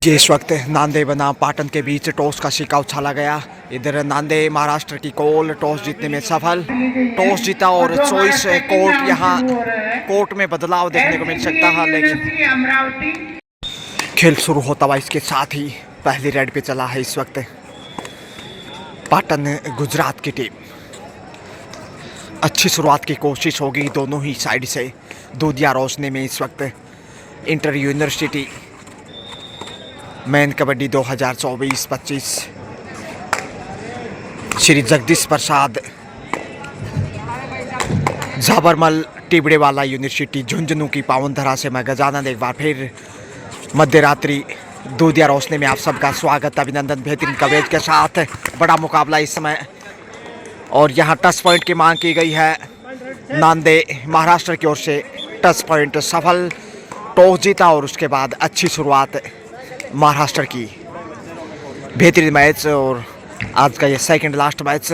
जी इस वक्त नांदेड़ बनाम पाटन के बीच टॉस का शिक्का उछाला गया। इधर नांदेड़ महाराष्ट्र की कोल टॉस जीतने में सफल। टॉस जीता और चॉइस कोर्ट यहाँ कोर्ट में बदलाव देखने को मिल सकता है, लेकिन खेल शुरू होता हुआ इसके साथ ही पहली रेड पे चला है इस वक्त पाटन गुजरात की टीम। अच्छी शुरुआत की कोशिश होगी दोनों ही साइड से। दूधिया रोशनी में इस वक्त inter university man kabaddi 2024-25 Shri Jagdish Prasad Jhabarmal Tibrewala university Jhunjhunu की पावन धरा से मैं गजानंद एक बार फिर मध्य रात्रि दूधिया रोशनी में आप सबका स्वागत, अभिनंदन। बेहतरीन कवरेज के साथ बड़ा मुकाबला इस समय, और यहाँ टच पॉइंट की मांग की गई है नांदेड़ महाराष्ट्र की ओर से। टच पॉइंट सफल, टॉस जीता और उसके बाद अच्छी शुरुआत महाराष्ट्र की। बेहतरीन मैच, और आज का ये सेकंड लास्ट मैच,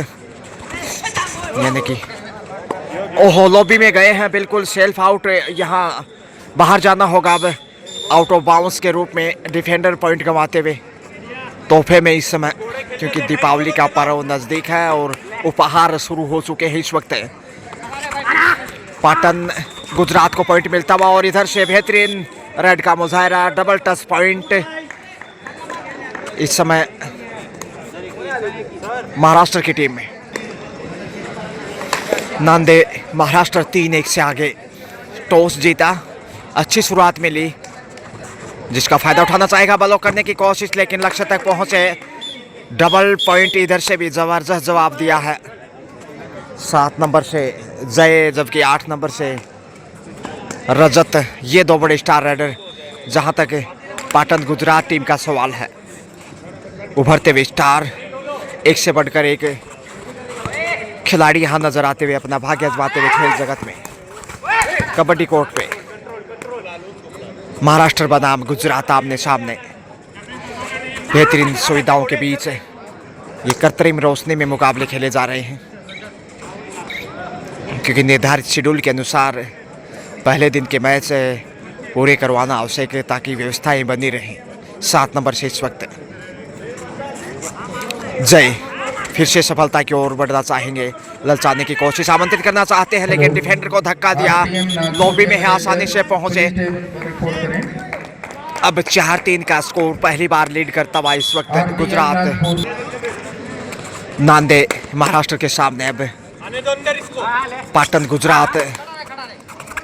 यानी कि ओहो लॉबी में गए हैं, बिल्कुल सेल्फ आउट। यहाँ बाहर जाना होगा अब आउट ऑफ बाउंस के रूप में, डिफेंडर पॉइंट गंवाते हुए। तोहफे में इस समय क्योंकि दीपावली का पर्व नज़दीक है और उपहार शुरू हो चुके हैं इस वक्त। पाटन गुजरात को पॉइंट मिलता हुआ, और इधर से बेहतरीन रेड का मुजाहरा, डबल टच पॉइंट इस समय महाराष्ट्र की टीम में। नांदेड़ महाराष्ट्र 3-1 से आगे। टॉस जीता, अच्छी शुरुआत मिली जिसका फायदा उठाना चाहेगा, ब्लॉक करने की कोशिश, लेकिन लक्ष्य तक पहुंचे। डबल पॉइंट इधर से भी जबरदस्त जवाब दिया है 7 नंबर से जय, जबकि 8 नंबर से रजत। ये दो बड़े स्टार राइडर जहां तक पाटन गुजरात टीम का सवाल है। उभरते हुए स्टार, एक से बढ़कर एक खिलाड़ी यहाँ नजर आते हुए अपना भाग्य आजमाते हुए खेल जगत में। कबड्डी कोर्ट पे महाराष्ट्र बनाम गुजरात आमने सामने, बेहतरीन सुविधाओं के बीच ये कृत्रिम रोशनी में मुकाबले खेले जा रहे हैं, क्योंकि निर्धारित शेड्यूल के अनुसार पहले दिन के मैच पूरे करवाना आवश्यक है ताकि व्यवस्थाएं बनी रहें। 7 नंबर से इस वक्त जय फिर से सफलता की ओर बढ़ना चाहेंगे, ललचाने की कोशिश, आमंत्रित करना चाहते हैं, लेकिन डिफेंडर को धक्का दिया। लॉबी में है, आसानी से पहुंचे। अब 4-3 का स्कोर, पहली बार लीड करता हुआ इस वक्त गुजरात। नांदेड़ महाराष्ट्र के सामने अब पाटन गुजरात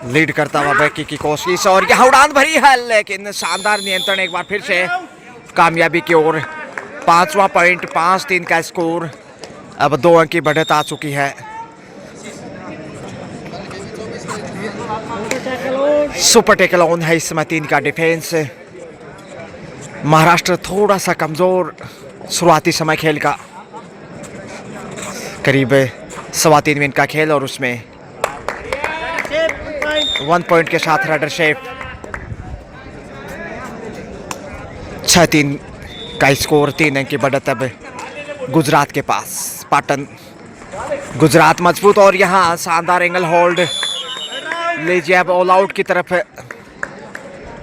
लीड करता हुआ बैकी की कोशिश, और यह उड़ान भरी है, लेकिन शानदार नियंत्रण एक बार फिर से कामयाबी की ओर। 5वां पॉइंट, 5-3 का स्कोर। अब 2 अंक की बढ़त आ चुकी है। सुपर टेकल ऑन है इस समय 3 का डिफेंस। महाराष्ट्र थोड़ा सा कमजोर शुरुआती समय खेल का, करीब 3.25 मिनट का खेल, और उसमें 1 पॉइंट के साथ राइडर शेप। 6-3 का स्कोर, 3 अंक की बढ़त अब गुजरात के पास। पाटन गुजरात मजबूत, और यहाँ शानदार एंगल होल्ड लीजिए। अब ऑल आउट की तरफ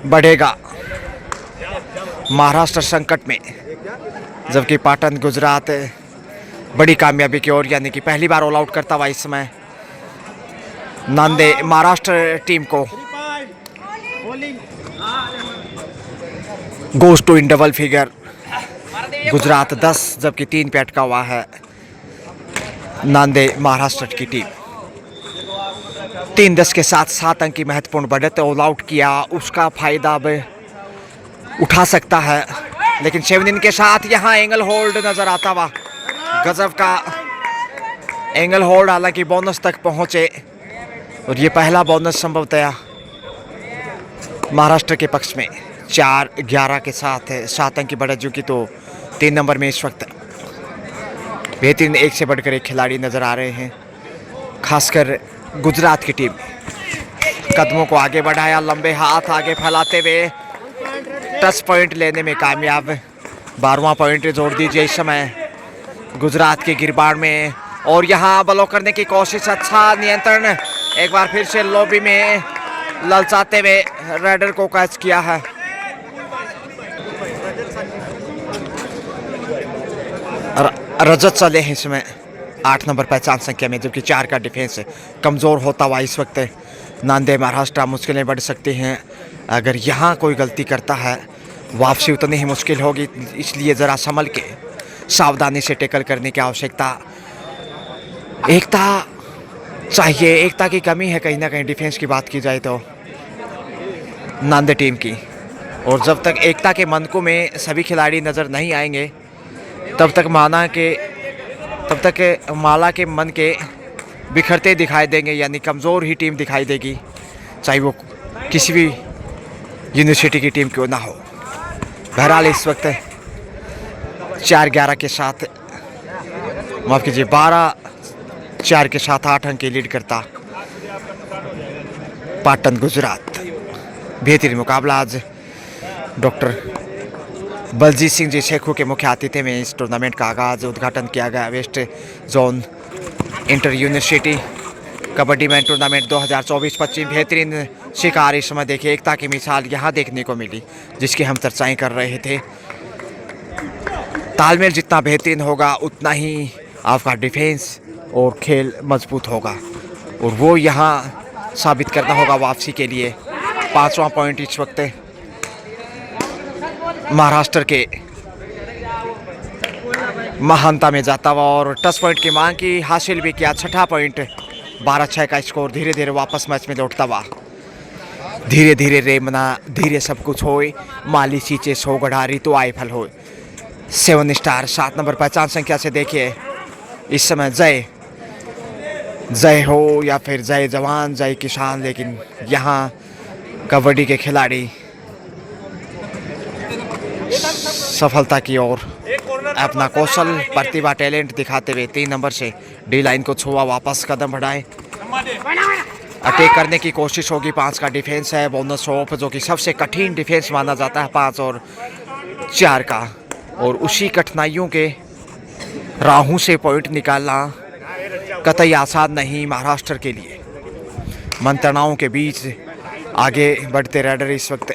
बढ़ेगा महाराष्ट्र संकट में, जबकि पाटन गुजरात बड़ी कामयाबी की ओर, यानी कि पहली बार ऑल आउट करता हुआ इस समय नांदेड़ महाराष्ट्र टीम को goes to in double figure. Gujarat 10 जबकि 3 पे अटका हुआ है नांदेड़ महाराष्ट्र की टीम। 3-10 के साथ 7 अंक की महत्वपूर्ण बढ़त। ऑल आउट किया, उसका फायदा अब उठा सकता है, लेकिन 7 के साथ यहाँ एंगल होल्ड नजर आता हुआ। गजब का एंगल होल्ड, हालांकि बोनस तक पहुंचे, और ये पहला बोनस संभवतया महाराष्ट्र के पक्ष में। 4-11 के साथ 7 अंक की बढ़त, जो कि तो 3 नंबर में इस वक्त बेहतरीन एक से बढ़कर एक खिलाड़ी नजर आ रहे हैं। खासकर गुजरात की टीम कदमों को आगे बढ़ाया, लंबे हाथ आगे फैलाते हुए टच पॉइंट लेने में कामयाब। 12वां पॉइंट जोड़ दीजिए इस समय गुजरात के गिरबाड़ में, और यहाँ ब्लॉक करने की कोशिश। अच्छा नियंत्रण, एक बार फिर से लॉबी में ललचाते हुए राइडर को कैच किया है। रजत चले हैं इसमें 8 नंबर पहचान संख्या में, जबकि 4 का डिफेंस कमज़ोर होता हुआ इस वक्त नांदे महाराष्ट्र मुश्किलें बढ़ सकती हैं। अगर यहाँ कोई गलती करता है वापसी उतनी ही मुश्किल होगी, इसलिए ज़रा संभल के सावधानी से टैकल करने की आवश्यकता। एकता चाहिए, एकता की कमी है कहीं ना कहीं डिफेंस की बात की जाए तो नांदे टीम की। और जब तक एकता के मनकों में सभी खिलाड़ी नज़र नहीं आएंगे तब तक माला के मन के बिखरते दिखाई देंगे, यानी कमज़ोर ही टीम दिखाई देगी, चाहे वो किसी भी यूनिवर्सिटी की टीम क्यों ना हो। बहरहाल इस वक्त 4-11 के साथ, माफ़ कीजिए 12-4 के साथ 8 अंक की लीड करता पाटन गुजरात। बेहतरीन मुकाबला आज डॉक्टर बलजीत सिंह जी शेखू के मुख्य आतिथ्य में इस टूर्नामेंट का आगाज़ उद्घाटन किया गया। West zone inter university kabaddi man tournament 2024-25 बेहतरीन शिकार इस समय देखिए एकता की मिसाल यहाँ देखने को मिली, जिसकी हम चर्चाएं कर रहे थे। तालमेल जितना बेहतरीन होगा उतना ही आपका डिफेंस और खेल मजबूत होगा, और वो यहाँ साबित करना होगा वापसी के लिए। 5वां पॉइंट इस वक्त महाराष्ट्र के महानता में जाता हुआ, और टच पॉइंट की मांग की, हासिल भी किया। 6ठा पॉइंट, 12-6 का स्कोर धीरे धीरे वापस मैच में लौटता हुआ। धीरे धीरे रेमना धीरे सब कुछ होए, माली सींचे सो गढ़ारी तो आए फल होए। 7 स्टार 7 नंबर पहचान संख्या से देखिए इस समय जय हो या फिर जय जवान जय किसान, लेकिन यहाँ कबड्डी के खिलाड़ी सफलता की ओर अपना कौशल प्रतिभा टैलेंट दिखाते हुए 3 नंबर से डी लाइन को छुआ, वापस कदम बढ़ाए, अटैक करने की कोशिश होगी। 5 का डिफेंस है, बोनस ऑफ जो कि सबसे कठिन डिफेंस माना जाता है 5 और 4 का, और उसी कठिनाइयों के राहों से पॉइंट निकालना कतई आसान नहीं महाराष्ट्र के लिए। मंत्रणाओं के बीच आगे बढ़ते रेडर इस वक्त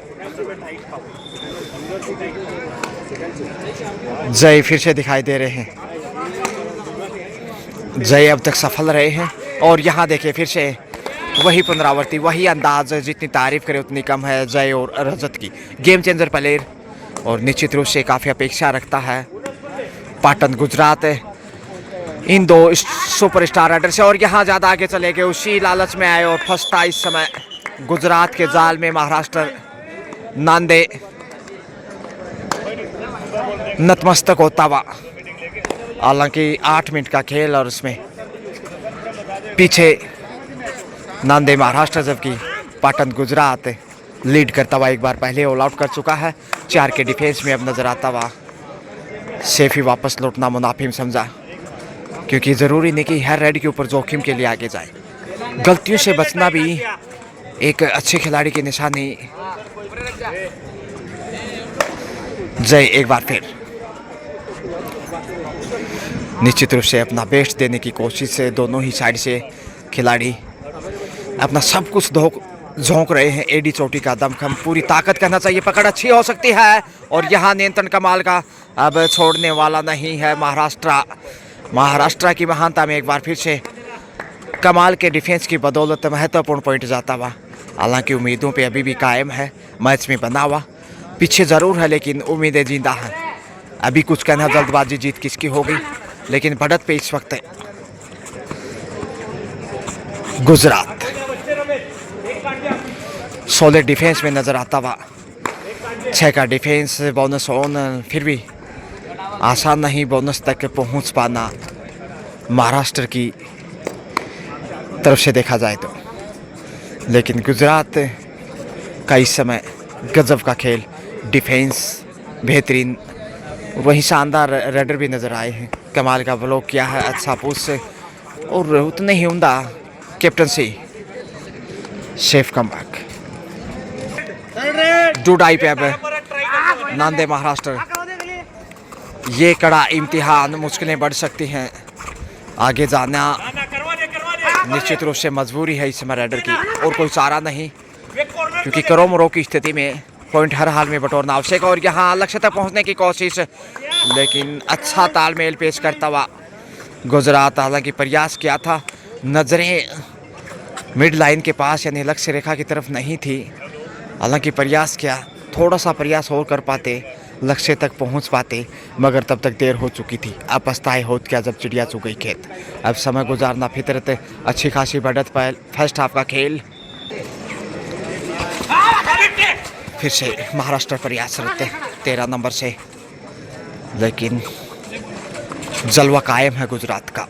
जय फिर से दिखाई दे रहे हैं। जय अब तक सफल रहे हैं, और यहाँ देखिए फिर से वही पुनरावृत्ति, वही अंदाज, जितनी तारीफ करे उतनी कम है जय और रजत की। गेम चेंजर प्लेयर, और निश्चित रूप से काफ़ी अपेक्षा रखता है पाटन गुजरात इन 2 सुपरस्टार राइडर से। और यहाँ ज़्यादा आगे चले गए, उसी लालच में आए और फंसता इस समय गुजरात के जाल में महाराष्ट्र। नांदे नतमस्तक होता हुआ, हालांकि 8 मिनट का खेल और उसमें पीछे नांदे महाराष्ट्र, जबकि पाटन गुजरात लीड करता हुआ एक बार पहले ऑल आउट कर चुका है। 4 के डिफेंस में अब नजर आता हुआ सेफ ही वापस लौटना मुनाफिम समझा, क्योंकि ज़रूरी नहीं कि हर रेड के ऊपर जोखिम के लिए आगे जाए। गलतियों से बचना भी एक अच्छे खिलाड़ी की निशानी। जय एक बार फिर निश्चित रूप से अपना बेस्ट देने की कोशिश से दोनों ही साइड से खिलाड़ी अपना सब कुछ झोंक रहे हैं। एडी चोटी का दमखम, पूरी ताकत कहना चाहिए, पकड़ अच्छी हो सकती है, और यहाँ नियंत्रण कमाल का अब छोड़ने वाला नहीं है महाराष्ट्र की महानता में एक बार फिर से कमाल के डिफेंस की बदौलत महत्वपूर्ण पॉइंट जाता हुआ। हालांकि उम्मीदों पे अभी भी कायम है, मैच में बना हुआ पीछे ज़रूर है, लेकिन उम्मीदें जिंदा हैं। अभी कुछ कहना जल्दबाजी जीत किसकी होगी, लेकिन बढ़त पे इस वक्त गुजरात 16 डिफेंस में नज़र आता हुआ। 6 का डिफेंस, बोनस ऑन, फिर भी आसान नहीं बोनस तक पहुंच पाना महाराष्ट्र की तरफ से देखा जाए तो। लेकिन गुजरात का इस समय गजब का खेल, डिफेंस बेहतरीन, वही शानदार रेडर भी नज़र आए हैं। कमाल का ब्लॉक किया है, अच्छा पुश, और उतने ही उम्दा कैप्टनसी, सेफ कमबैक। जुड़ाई पे अब नांदे महाराष्ट्र, ये कड़ा इम्तिहान, मुश्किलें बढ़ सकती हैं। आगे जाना निश्चित रूप से मजबूरी है इस समय रेडर की, और कोई चारा नहीं, क्योंकि करो मरो की स्थिति में पॉइंट हर हाल में बटोरना आवश्यक। और यहाँ लक्ष्य तक पहुँचने की कोशिश, लेकिन अच्छा तालमेल पेश करता हुआ गुजरात। हालांकि प्रयास किया था, नज़रें मिड लाइन के पास यानी लक्ष्य रेखा की तरफ नहीं थी। हालांकि प्रयास किया, थोड़ा सा प्रयास और कर पाते, लक्ष्य तक पहुंच पाते, मगर तब तक देर हो चुकी थी। अब पछताए होत क्या जब चिड़िया चुग गई खेत। अब समय गुजारना फितरत, अच्छी खासी बढ़त पर फर्स्ट हाफ का खेल। फिर से महाराष्ट्र प्रयासरत 13 नंबर से, लेकिन जलवा कायम है गुजरात का।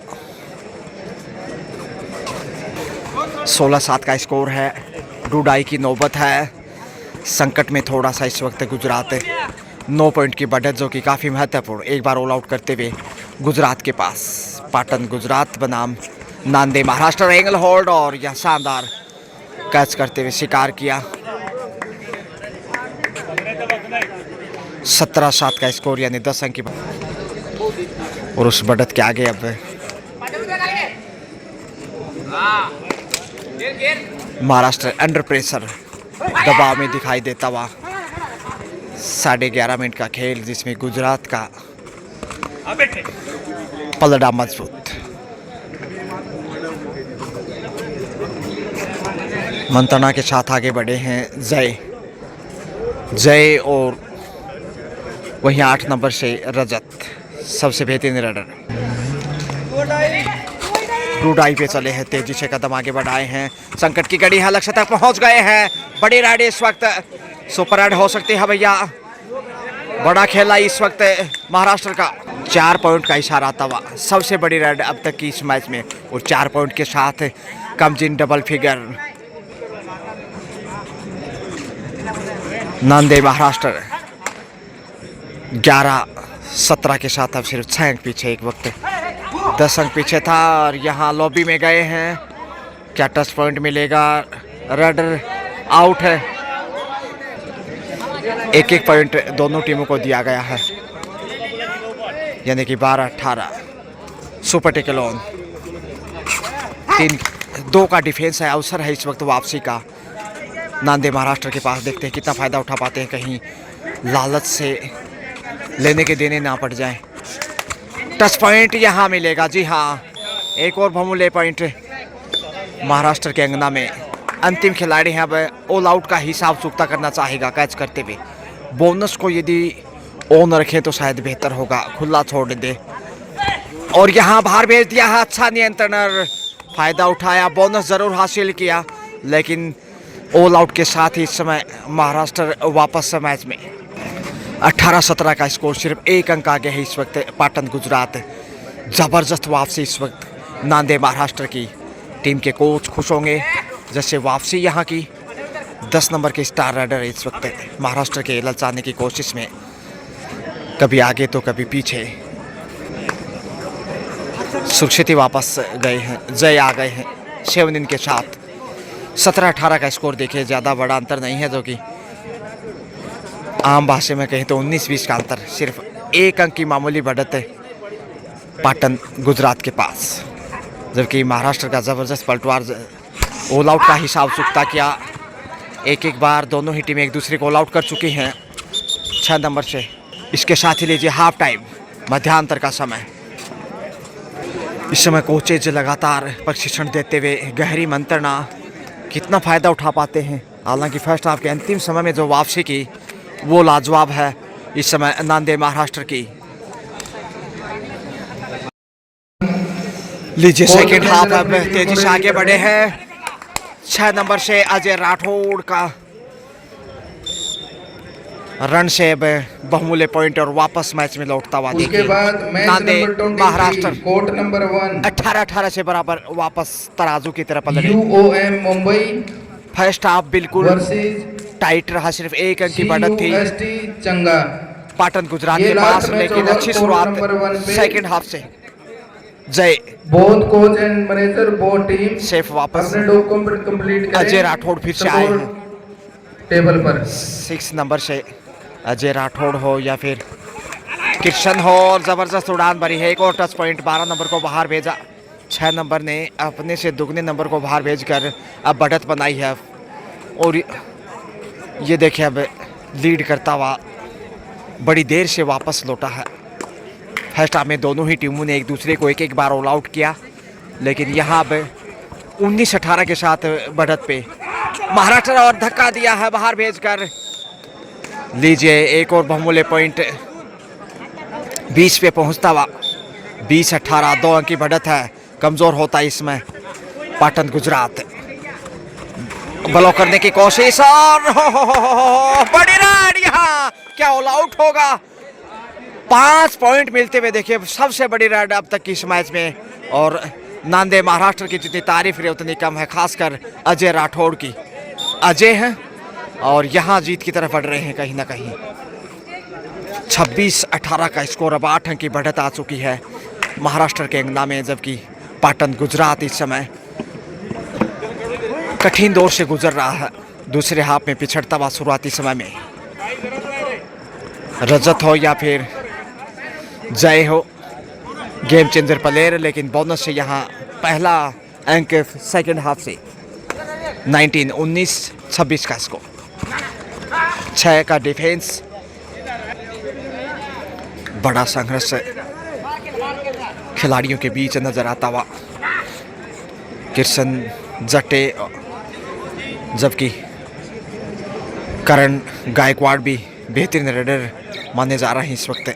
16-7 का स्कोर है। डूडाई की नौबत है। संकट में थोड़ा सा इस वक्त गुजरात। 9 पॉइंट की बढ़त जो कि काफ़ी महत्वपूर्ण, एक बार ऑल आउट करते हुए गुजरात के पास। पाटन गुजरात बनाम नांदे महाराष्ट्र। एंगल होल्ड और यह शानदार कैच करते हुए शिकार किया। 17-7 का स्कोर यानी 10 अंक की। और उस बढ़त के आगे अब महाराष्ट्र अंडर प्रेशर, दबाव में दिखाई देता हुआ। 11.5 मिनट का खेल जिसमें गुजरात का पलड़ा मजबूत। मंत्रणा के साथ आगे बढ़े हैं जय और वहीं 8 नंबर से रजत, सबसे बेहतरीन रनर। डूडाई पे चले हैं, तेजी से कदम आगे बढ़ाए हैं। संकट की घड़ी है, लक्ष्य तक पहुंच गए हैं। बड़ी राइड इस वक्त सुपर राइड हो सकती है भैया। बड़ा खेला इस वक्त महाराष्ट्र का। 4 पॉइंट का इशारा था वह सबसे बड़ी राइड अब तक की इस मैच में। और 4 पॉइंट के साथ comes in double figure. Nanded Maharashtra 11-17 के साथ अब सिर्फ 6 अंक पीछे। एक वक्त 10 अंक पीछे था और यहाँ लॉबी में गए हैं। क्या टच पॉइंट मिलेगा? रडर आउट है। 1-1 पॉइंट दोनों टीमों को दिया गया है, यानी कि 12-18। सुपर टेकल ऑन 3-2 का डिफेंस है। अवसर है इस वक्त वापसी का नांदेड़ महाराष्ट्र के पास। देखते हैं कितना फ़ायदा उठा पाते हैं, कहीं लालच से लेने के देने ना पड़ जाए। टच पॉइंट यहाँ मिलेगा। जी हाँ, एक और बहुमूल्य पॉइंट महाराष्ट्र के अंगना में। अंतिम खिलाड़ी हैं, अब ऑल आउट का हिसाब चुकता करना चाहेगा कैच करते हुए। बोनस को यदि ऑन रखें तो शायद बेहतर होगा, खुला छोड़ दे। और यहाँ बाहर भेज दिया है। अच्छा नियंत्रण, फायदा उठाया, बोनस जरूर हासिल किया, लेकिन ऑल आउट के साथ ही इस समय महाराष्ट्र वापस मैच में। 18-17 का स्कोर, सिर्फ 1 अंक आगे है इस वक्त पाटन गुजरात। ज़बरदस्त वापसी इस वक्त नांदेड़ महाराष्ट्र की। टीम के कोच खुश होंगे जैसे वापसी यहाँ की। 10 नंबर के स्टार राइडर इस वक्त महाराष्ट्र के ललचाने की कोशिश में, कभी आगे तो कभी पीछे। सुरक्षित वापस गए हैं, जय आ गए हैं 7 दिन के साथ। 17-18 का स्कोर देखिए, ज़्यादा बड़ा अंतर नहीं है, जो कि आम भाषा में कहें तो 19-20 का अंतर। सिर्फ 1 अंक की मामूली बढ़त है पाटन गुजरात के पास, जबकि महाराष्ट्र का ज़बरदस्त पलटवार ऑल आउट का हिसाब चुकता किया। 1-1 बार दोनों ही टीमें एक दूसरे को ऑल आउट कर चुकी हैं 6 नंबर से। इसके साथ ही लीजिए हाफ टाइम, मध्यांतर का समय। इस समय कोचेज लगातार प्रशिक्षण देते हुए गहरी मंत्रणा, कितना फ़ायदा उठा पाते हैं। हालांकि फर्स्ट हाफ के अंतिम समय में जो वापसी की वो लाजवाब है इस समय नांदेड़ महाराष्ट्र की। लीजिए सेकेंड हाफ अब तेजी से आगे बढ़े हैं। 6 नंबर से अजय राठौड़ का रन से बहुमूल्य पॉइंट और वापस मैच में लौटता हुआ देखिए। नांदेड़ महाराष्ट्र कोर्ट नंबर 1 18-18 से बराबर वापस तराजू की तरफ पलटे। UOM मुंबई फर्स्ट हाफ बिल्कुल टाइट रहा, सिर्फ 1 अंक की बढ़त थी चंगा पाटन गुजरात के पास, लेकिन अच्छी शुरुआत सेकंड हाफ से। जय both coach and manager both team safe वापस। अपने डॉक्यूमेंट कंप्लीट करें। अजय राठौड़ फिर से आए हैं टेबल पर। 6 नंबर से अजय राठौड़ हो या फिर किशन हो, और ज़बरदस्त उड़ान भरी है। एक और टच पॉइंट 12 नंबर को बाहर भेजा। 6 नंबर ने अपने से दुगने नंबर को बाहर भेजकर अब बढ़त बनाई है। और ये देखिए अब लीड करता हुआ बड़ी देर से वापस लौटा है। फर्स्ट हाफ में दोनों ही टीमों ने एक दूसरे को एक बार ऑल आउट किया, लेकिन यहाँ पे 19-18 के साथ बढ़त पे महाराष्ट्र और धक्का दिया है बाहर भेजकर। लीजिए एक और बहुमूल्य पॉइंट 20 पे पहुंचता हुआ 20-18 2 अंक की बढ़त है। कमजोर होता है इसमें पाटन गुजरात। ब्लॉक करने की कोशिश और बड़ी राड, यहाँ क्या ऑल आउट होगा। 5 पॉइंट मिलते हुए देखिए सबसे बड़ी राड अब तक की इस मैच में। और नांदे महाराष्ट्र की जितनी तारीफ करें उतनी कम है, खासकर अजय राठौड़ की। अजय हैं और यहाँ जीत की तरफ बढ़ रहे हैं कहीं ना कहीं। 26-18 का स्कोर, अब 8 अंक की बढ़त आ चुकी है महाराष्ट्र के अंगना में, जबकि पाटन गुजरात इस समय कठिन दौर से गुजर रहा है। दूसरे हाफ में पिछड़ता हुआ शुरुआती समय में रजत हो या फिर जय हो, गेम चेंजर प्लेयर, लेकिन बोनस से यहाँ पहला अंक सेकंड हाफ से 19-26 का स्कोर। 6 का डिफेंस, बड़ा संघर्ष खिलाड़ियों के बीच नजर आता हुआ। किशन जट्टे जबकि करण गायकवाड़ भी बेहतरीन रेडर माने जा रहे हैं इस वक्त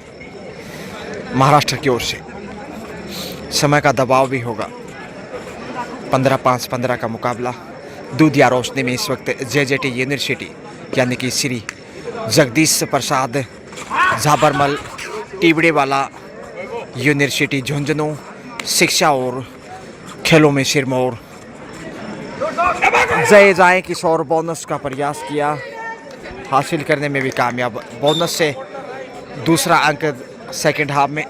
महाराष्ट्र की ओर से। समय का दबाव भी होगा। 15-5-15 का मुकाबला दूधिया रोशनी में इस वक्त JJT यूनिवर्सिटी यानी कि श्री जगदीश प्रसाद झाबरमल टिबड़ेवाला यूनिवर्सिटी झुंझुनू शिक्षा और खेलों में सिरमौर। जय जाए किशोर बोनस का प्रयास किया, हासिल करने में भी कामयाब। बोनस से दूसरा अंक सेकंड हाफ में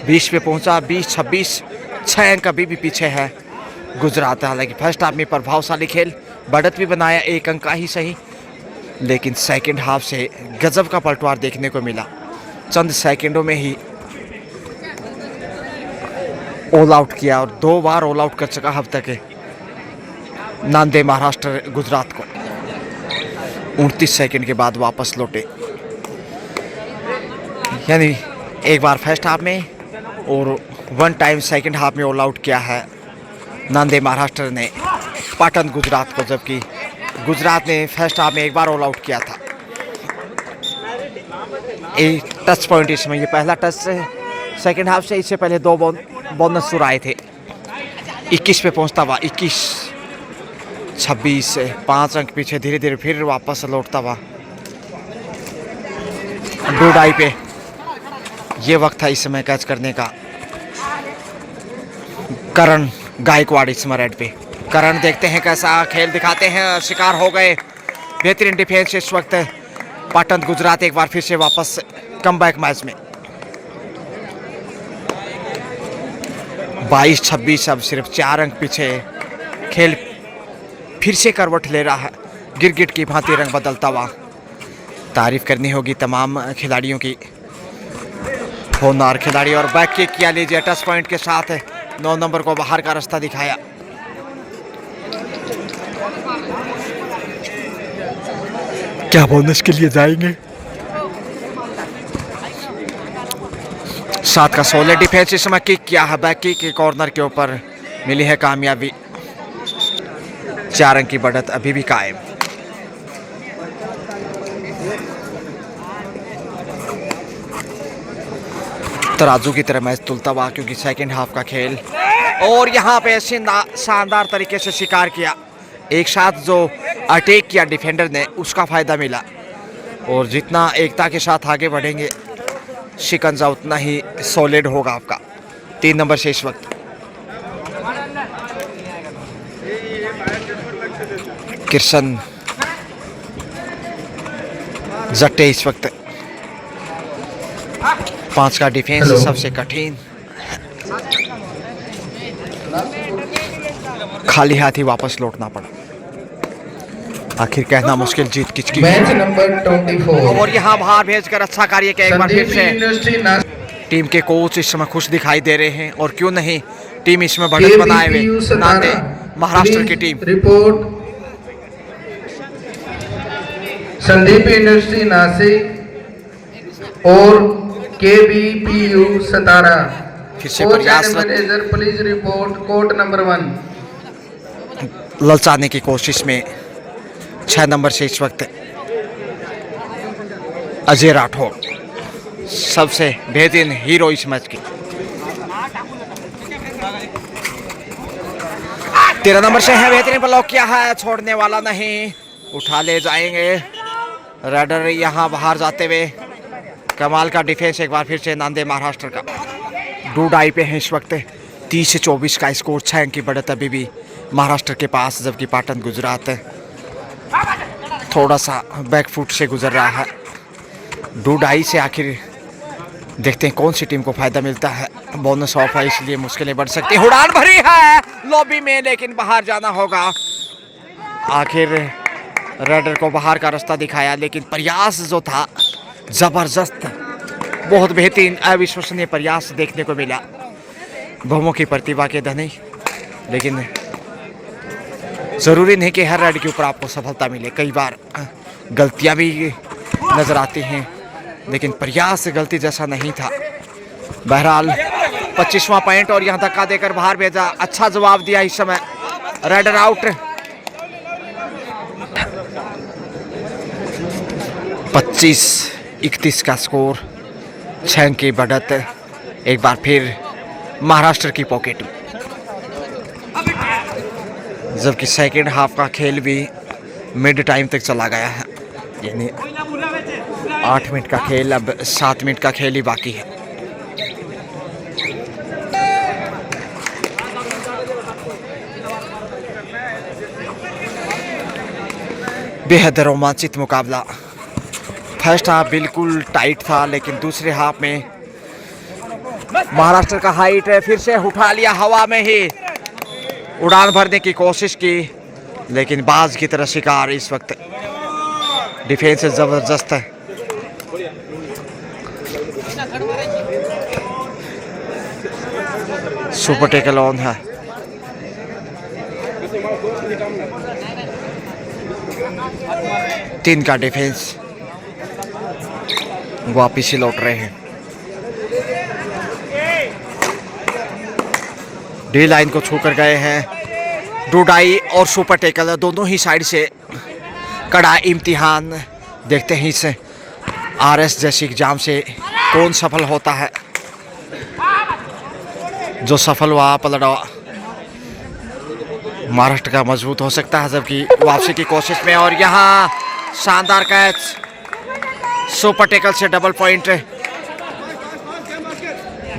20 पे पहुंचा। 20-26, 6 अंक अभी भी पीछे है गुजरात। हालांकि फर्स्ट हाफ में प्रभावशाली खेल, बढ़त भी बनाया, 1 अंक का ही सही, लेकिन सेकंड हाफ से गजब का पलटवार देखने को मिला। चंद सेकंडों में ही ऑल आउट किया और 2 बार ऑल आउट कर चुका अब तक नांदे महाराष्ट्र गुजरात को। 29 सेकंड के बाद वापस लौटे, यानी एक बार फर्स्ट हाफ में और 1 टाइम सेकंड हाफ में ऑल आउट किया है नांदे महाराष्ट्र ने पाटन गुजरात को, जबकि गुजरात ने फर्स्ट हाफ में एक बार ऑल आउट किया था। एक टच पॉइंट इसमें, ये पहला टच सेकंड हाफ से, इससे पहले 2 बोनस सुराए थे। 21 पे पहुंचता हुआ 21-26 से 5 अंक पीछे, धीरे धीरे फिर वापस लौटता हुआ 2-2 पे। ये वक्त था इस समय कैच करने का। करण गायकवाड़ इस समय रेड पे। करण देखते हैं कैसा खेल दिखाते हैं, शिकार हो गए। बेहतरीन डिफेंस इस वक्त पाटन गुजरात एक बार फिर से वापस कमबैक मैच में। 22-26, अब सिर्फ 4 अंक पीछे। खेल फिर से करवट ले रहा है, गिरगिट की भांति रंग बदलता हुआ। तारीफ करनी होगी तमाम खिलाड़ियों की, होनहार खिलाड़ी। और बैक किक किया, लीजिए टच पॉइंट के साथ 9 नंबर को बाहर का रास्ता दिखाया। क्या बोनस के लिए जाएंगे? 7 का सोलर डिफेंस इस समय किक किया है, बैक किक के कॉर्नर के ऊपर मिली है कामयाबी। 4 अंक की बढ़त अभी भी कायम। तराजू की तरह मैच तुलता हुआ, क्योंकि सेकंड हाफ का खेल और यहाँ पे शानदार तरीके से शिकार किया। एक साथ जो अटैक किया डिफेंडर ने, उसका फायदा मिला। और जितना एकता के साथ आगे बढ़ेंगे शिकंजा उतना ही सॉलिड होगा आपका। 3 नंबर से इस वक्त किशन जट्टे इस वक्त 5 का डिफेंस सबसे कठिन। खाली हाथ ही वापस लौटना पड़ा। आखिर कहना मुश्किल, जीत किसकी। मैच नंबर 24 और यहाँ बाहर भेजकर अच्छा कार्य किया एक बार फिर से। टीम के कोच इस समय खुश दिखाई दे रहे हैं, और क्यों नहीं, टीम इसमें बढ़त बनाए हुए नांदे महाराष्ट्र की team. Report Sandeep industry Nashik और KBPU सतारा। फिर से कोच प्रयास and manager please report court number 1। ललचाने की कोशिश में 6 नंबर से इस वक्त अजय राठौर सबसे बेहतरीन हीरो इस मैच की। 13 नंबर से है, बेहतरीन ब्लॉक किया है, छोड़ने वाला नहीं, उठा ले जाएंगे। राइडर यहाँ बाहर जाते हुए, कमाल का डिफेंस एक बार फिर से नांदेड़ महाराष्ट्र का। डू डाई पे है इस वक्त, 30 से 24 का स्कोर, 6 अंक की बढ़त अभी भी महाराष्ट्र के पास, जबकि पाटन गुजरात थोड़ा सा बैकफुट से गुजर रहा है। डू डाई से आखिर देखते हैं कौन सी टीम को फायदा मिलता है। बोनस ऑफ है इसलिए मुश्किलें बढ़ सकती हैं। उड़ान भरी है लॉबी में, लेकिन बाहर जाना होगा। आखिर राइडर को बाहर का रास्ता दिखाया, लेकिन प्रयास जो था जबरदस्त, बहुत बेहतरीन अविश्वसनीय प्रयास देखने को मिला बहुमुखी प्रतिभा के धनी। लेकिन जरूरी नहीं कि हर राइड के ऊपर आपको सफलता मिले, कई बार गलतियां भी नजर आती हैं, लेकिन प्रयास गलती जैसा नहीं था। बहरहाल 25वां पॉइंट और यहां धक्का देकर बाहर भेजा, अच्छा जवाब दिया इस समय, राइडर आउट। 25-31 का स्कोर, 6 अंक की बढ़त एक बार फिर महाराष्ट्र की पॉकेट में। जबकि सेकेंड हाफ का खेल भी मिड टाइम तक चला गया है, यानी 8 मिनट का खेल, अब 7 मिनट का खेल ही बाकी है। बेहद रोमांचित मुकाबला। फर्स्ट हाफ बिल्कुल टाइट था, लेकिन दूसरे हाफ में महाराष्ट्र का हाइट फिर से उठा लिया, हवा में ही उड़ान भरने की कोशिश की, लेकिन बाज की तरह शिकार। इस वक्त डिफेंस जबरदस्त है। सुपर टेकल ऑन है। तीन का डिफेंस वापिस ही लौट रहे हैं। डी लाइन को छूकर गए हैं। डूडाई और सुपर टेकल दोनों ही साइड से कड़ा इम्तिहान। देखते हैं इस RS जैसी एग्जाम से कौन सफल होता है। जो सफल हुआ पलड़ा महाराष्ट्र का मजबूत हो सकता है, जबकि वापसी की कोशिश में, और यहाँ शानदार कैच, सुपर टेकल से डबल पॉइंट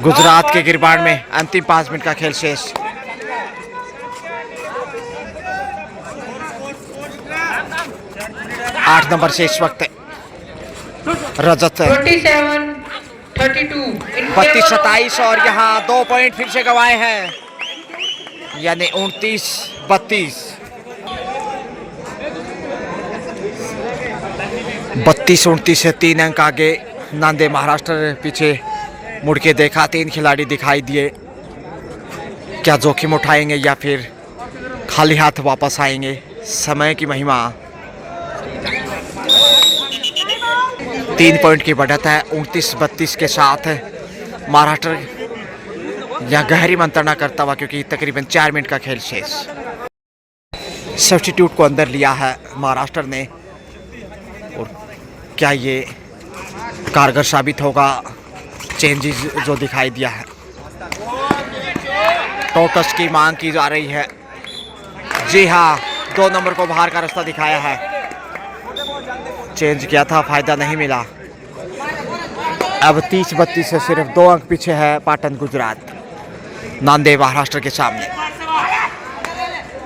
गुजरात के गिरबान में। अंतिम 5 मिनट का खेल शेष। आठ नंबर से इस वक्त रजत 32-27, और यहाँ 2 पॉइंट फिर से गंवाए हैं, यानी 29-32। 32-29 से 3 अंक आगे नांदेड़ महाराष्ट्र। पीछे मुड़ के देखा, 3 खिलाड़ी दिखाई दिए। क्या जोखिम उठाएंगे या फिर खाली हाथ वापस आएंगे? समय की महिमा। 3 पॉइंट की बढ़त है 29-32 के साथ। महाराष्ट्र यह गहरी मंत्रणा करता हुआ, क्योंकि तकरीबन 4 मिनट का खेल शेष। सब्स्टिट्यूट को अंदर लिया है महाराष्ट्र ने, और क्या ये कारगर साबित होगा? चेंजेस जो दिखाई दिया है, टोटस की मांग की जा रही है। जी हाँ, 2 नंबर को बाहर का रास्ता दिखाया है। चेंज किया था, फायदा नहीं मिला। अब 30-32 से सिर्फ 2 अंक पीछे है पाटन गुजरात नांदेड़ महाराष्ट्र के सामने।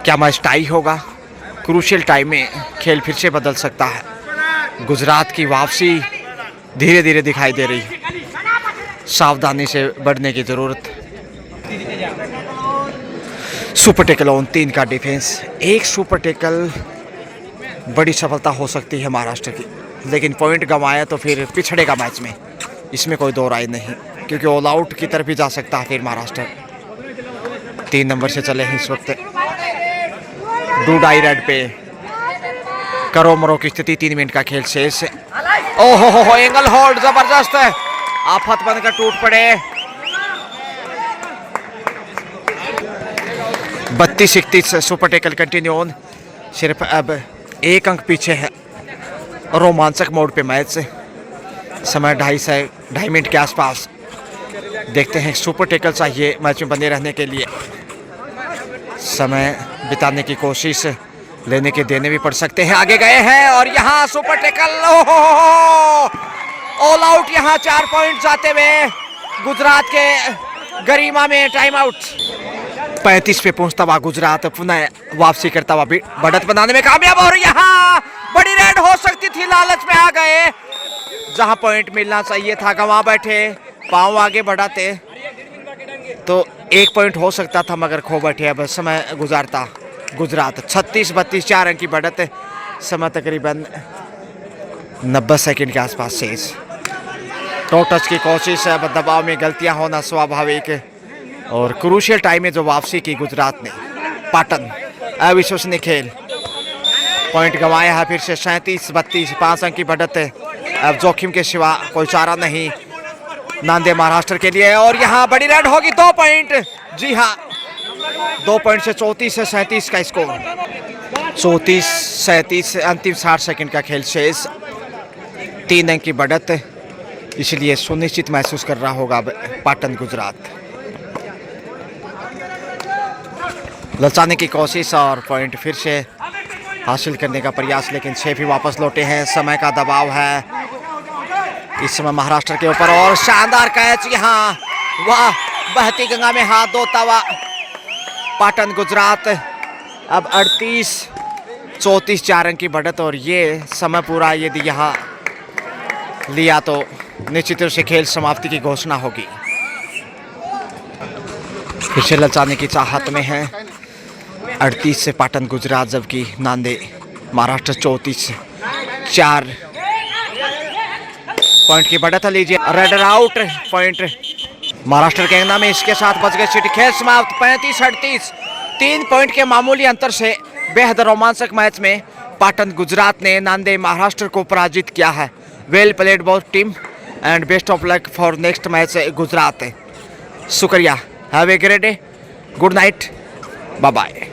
क्या मैच टाई होगा? क्रूशियल टाइम में खेल फिर से बदल सकता है। गुजरात की वापसी धीरे धीरे दिखाई दे रही है, सावधानी से बढ़ने की जरूरत। सुपर टेकल ऑन, 3 का डिफेंस। एक सुपर टेकल बड़ी सफलता हो सकती है महाराष्ट्र की, लेकिन पॉइंट गंवाया तो फिर पिछड़ेगा मैच में, इसमें कोई दो राय नहीं, क्योंकि ऑल आउट की तरफ भी जा सकता है फिर महाराष्ट्र। 3 नंबर से चले हैं इस वक्त। डूडाई रेड पे करो मरो की स्थिति, 3 मिनट का खेल शेष। ओहो हो एंगल होल्ड जबरदस्त है, आफत बनकर टूट पड़े। 32-31 सुपर टेकल कंटिन्यू ऑन। सिर्फ अब 1 अंक पीछे है रोमांचक मोड पे मैच। समय 2.5 मिनट के आसपास। देखते हैं सुपर टेकल चाहिए मैच में बने रहने के लिए। समय बिताने की कोशिश, लेने के देने भी पड़ सकते हैं। आगे गए हैं और यहाँ सुपर टेकल, ऑल आउट। यहाँ 4 पॉइंट जाते हुए गुजरात के गरिमा में टाइम आउट। 35 पे पहुंचता हुआ गुजरात पुनः वापसी करता हुआ बढ़त बनाने में कामयाब। और यहाँ बड़ी रेड हो सकती थी, लालच में आ गए। जहां पॉइंट मिलना चाहिए था गंवा बैठे, पांव आगे बढ़ाते तो 1 पॉइंट हो सकता था, मगर खो बैठे। अब समय गुजारता गुजरात। 36-32 4 अंक की बढ़त। समय तकरीबन 90 सेकंड के आसपास शेष। टो टच की कोशिश, अब दबाव में गलतियां होना स्वाभाविक। और क्रूशियल टाइम में जो वापसी की गुजरात ने, पाटन अविश्वसनीय खेल। पॉइंट गंवाया है फिर से। 37-32 5 अंक की बढ़त है। अब जोखिम के सिवा कोई चारा नहीं नांदे महाराष्ट्र के लिए। और यहाँ बड़ी रेड होगी, 2 पॉइंट। जी हाँ, 2 पॉइंट से 34-37 का स्कोर। 34-37 अंतिम 60 सेकंड का खेल शेष। 3 अंक की बढ़त, इसलिए सुनिश्चित महसूस कर रहा होगा अब पाटन गुजरात। ललचाने की कोशिश और पॉइंट फिर से हासिल करने का प्रयास, लेकिन 6 भी वापस लौटे हैं। समय का दबाव है इस समय महाराष्ट्र के ऊपर। और शानदार कैच यहाँ, वाह, बहती गंगा में हाथ धोता हुआ पाटन गुजरात। अब 38-34 4 अंक की बढ़त। और ये समय पूरा यदि यहाँ लिया तो निश्चित रूप से खेल समाप्ति की घोषणा होगी। फिर से ललचाने की चाहत में है 38 से पाटन गुजरात, जबकि नांदे महाराष्ट्र 34 4 पॉइंट की बढ़त लीजिए। रेड आउट पॉइंट महाराष्ट्र के अंगना में। इसके साथ बच गए सिटी। खेल समाप्त 35-38 3 पॉइंट के मामूली अंतर से बेहद रोमांचक मैच में पाटन गुजरात ने नांदे महाराष्ट्र को पराजित किया है। Well played both team and best of luck for next match Gujarat. शुक्रिया, have a great day, good night, bye bye.